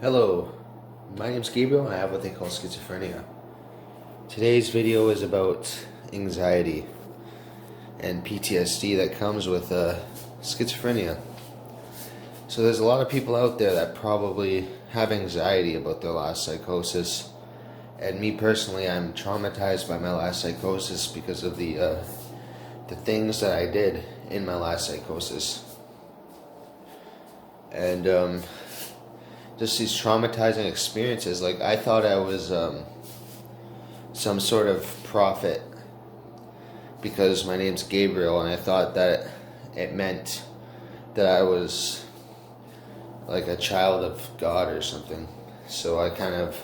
Hello, my name's Gabriel and I have what they call schizophrenia. Today's video is about anxiety and PTSD that comes with schizophrenia. So there's a lot of people out there that probably have anxiety about their last psychosis. And me personally, I'm traumatized by my last psychosis because of the things that I did in my last psychosis. And just these traumatizing experiences. Like, I thought I was some sort of prophet because my name's Gabriel, and I thought that it meant that I was like a child of God or something. So I kind of,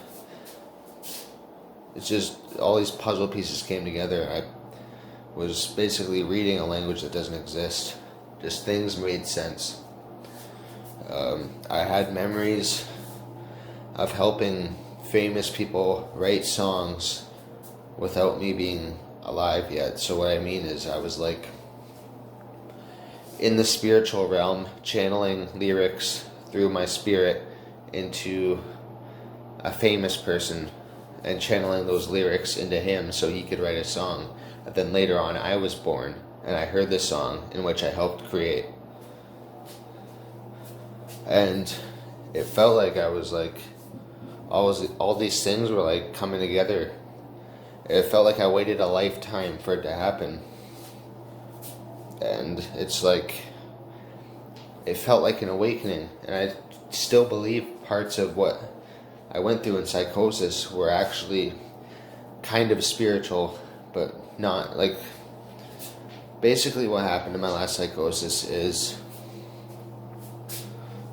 it's just all these puzzle pieces came together. I was basically reading a language that doesn't exist. Just things made sense. I had memories of helping famous people write songs without me being alive yet. So what I mean is I was like in the spiritual realm, channeling lyrics through my spirit into a famous person and channeling those lyrics into him so he could write a song. And then later on I was born and I heard this song in which I helped create. And it felt like I was like, all these things were like coming together. It felt like I waited a lifetime for it to happen. And it's like, it felt like an awakening. And I still believe parts of what I went through in psychosis were actually kind of spiritual, but not. Like, basically what happened in my last psychosis is,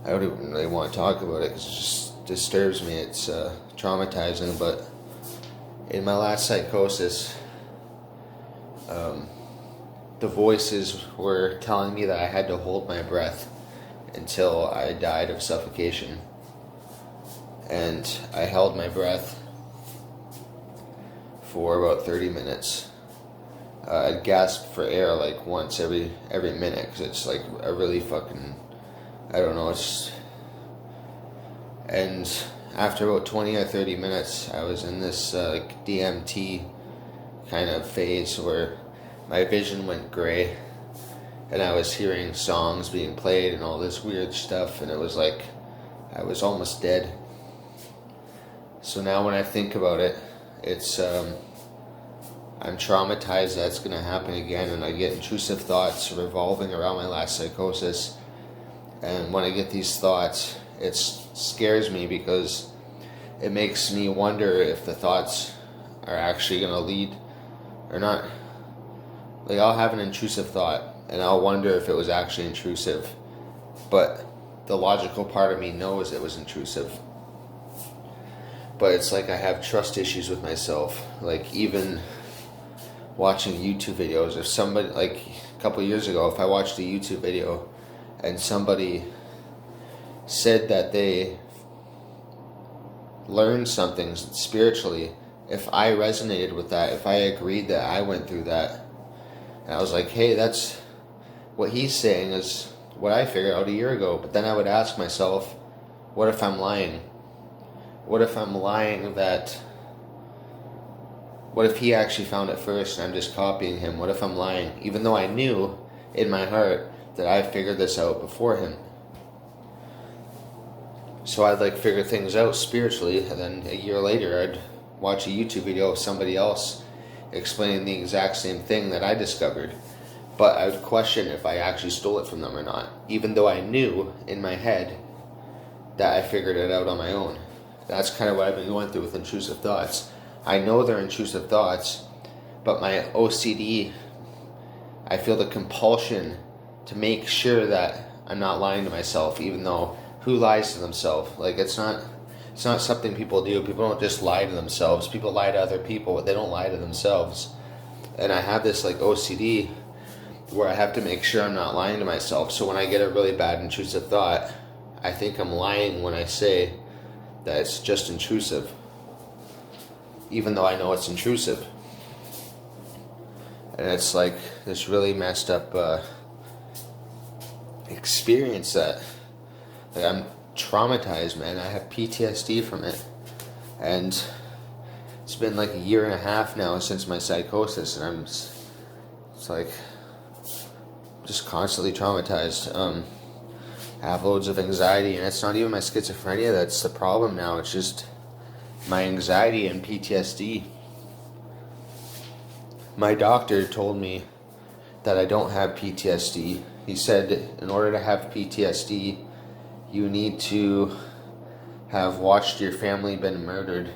I don't even really want to talk about it because it just disturbs me. It's traumatizing. But in my last psychosis, the voices were telling me that I had to hold my breath until I died of suffocation. And I held my breath for about 30 minutes. I'd gasp for air like once every minute because it's like a really fucking, I don't know, and after about 20 or 30 minutes, I was in this like DMT kind of phase where my vision went gray, and I was hearing songs being played and all this weird stuff, and it was like I was almost dead. So now when I think about it, it's I'm traumatized that's going to happen again, and I get intrusive thoughts revolving around my last psychosis. And when I get these thoughts, it scares me because it makes me wonder if the thoughts are actually going to lead or not. Like, I'll have an intrusive thought and I'll wonder if it was actually intrusive, but the logical part of me knows it was intrusive. But it's like I have trust issues with myself. Like, even watching YouTube videos, if somebody, like a couple years ago, if I watched a YouTube video and somebody said that they learned something spiritually, if I resonated with that, if I agreed that I went through that, and I was like, hey, that's what he's saying is what I figured out a year ago. But then I would ask myself, what if I'm lying? What if I'm lying that, what if he actually found it first and I'm just copying him? What if I'm lying, even though I knew in my heart that I figured this out before him? So I'd like figure things out spiritually, and then a year later I'd watch a YouTube video of somebody else explaining the exact same thing that I discovered. But I would question if I actually stole it from them or not, even though I knew in my head that I figured it out on my own. That's kind of what I've been going through with intrusive thoughts. I know they're intrusive thoughts, but my OCD, I feel the compulsion to make sure that I'm not lying to myself, even though who lies to themselves? Like, it's not something people do. People don't just lie to themselves. People lie to other people, but they don't lie to themselves. And I have this like OCD where I have to make sure I'm not lying to myself. So when I get a really bad intrusive thought, I think I'm lying when I say that it's just intrusive, even though I know it's intrusive. And it's like this really messed up experience that, like, traumatized, man. I have PTSD from it. And it's been like a year and a half now since my psychosis, and it's like just constantly traumatized. I have loads of anxiety, and it's not even my schizophrenia that's the problem now. It's just my anxiety and PTSD. My doctor told me that I don't have PTSD. He said in order to have PTSD, you need to have watched your family been murdered.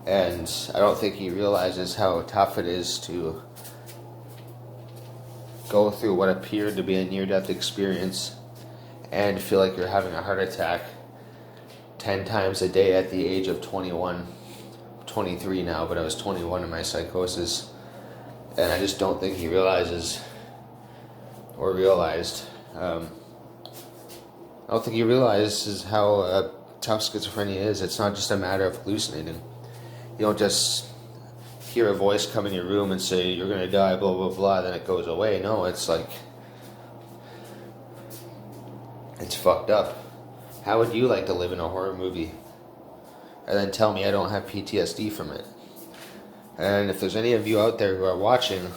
And I don't think he realizes how tough it is to go through what appeared to be a near-death experience and feel like you're having a heart attack 10 times a day at the age of 21. 23 now, but I was 21 in my psychosis, and I just don't think he realizes or realized. I don't think he realizes how tough schizophrenia is. It's not just a matter of hallucinating. You don't just hear a voice come in your room and say you're gonna die, blah blah blah, then it goes away. No, it's like, it's fucked up. How would you like to live in a horror movie and then tell me I don't have PTSD from it? And if there's any of you out there who are watching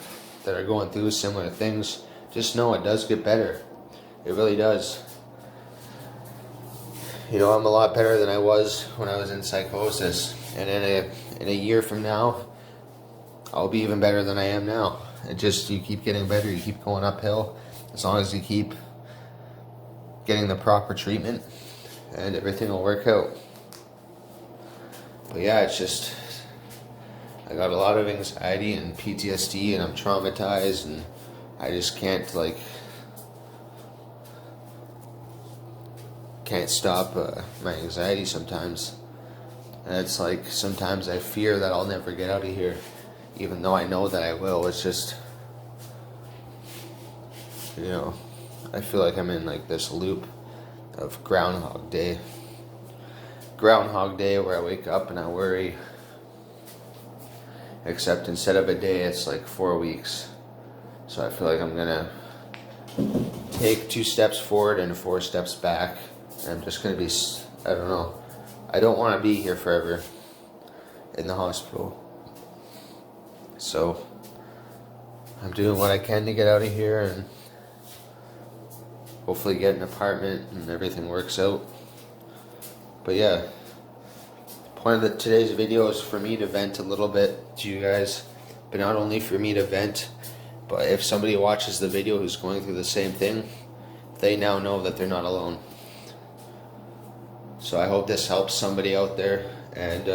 that are going through similar things, just know it does get better. It really does. You know, I'm a lot better than I was when I was in psychosis, and in a year from now, I'll be even better than I am now. It just, you keep getting better, you keep going uphill, as long as you keep getting the proper treatment, and everything will work out. But yeah, it's just, I got a lot of anxiety and PTSD, and I'm traumatized, and I just can't stop my anxiety sometimes. And it's like, sometimes I fear that I'll never get out of here, even though I know that I will. It's just, you know, I feel like I'm in like this loop of Groundhog Day. Groundhog Day, where I wake up and I worry, except instead of a day, it's like 4 weeks. So I feel like I'm gonna take 2 steps forward and 4 steps back, and I'm just gonna be, I don't know, I don't want to be here forever in the hospital. So I'm doing what I can to get out of here and hopefully get an apartment and everything works out. But yeah, the point of today's video is for me to vent a little bit to you guys, but not only for me to vent, but if somebody watches the video who's going through the same thing, they now know that they're not alone. So I hope this helps somebody out there, and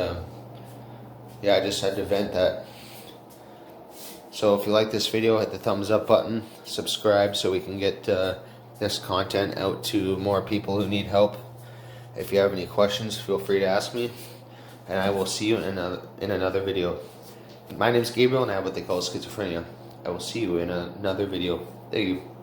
yeah, I just had to vent that. So if you like this video, hit the thumbs up button, subscribe so we can get this content out to more people who need help. If you have any questions, feel free to ask me, and I will see you in another video. My name is Gabriel, and I have what they call schizophrenia. I will see you in another video. Thank you.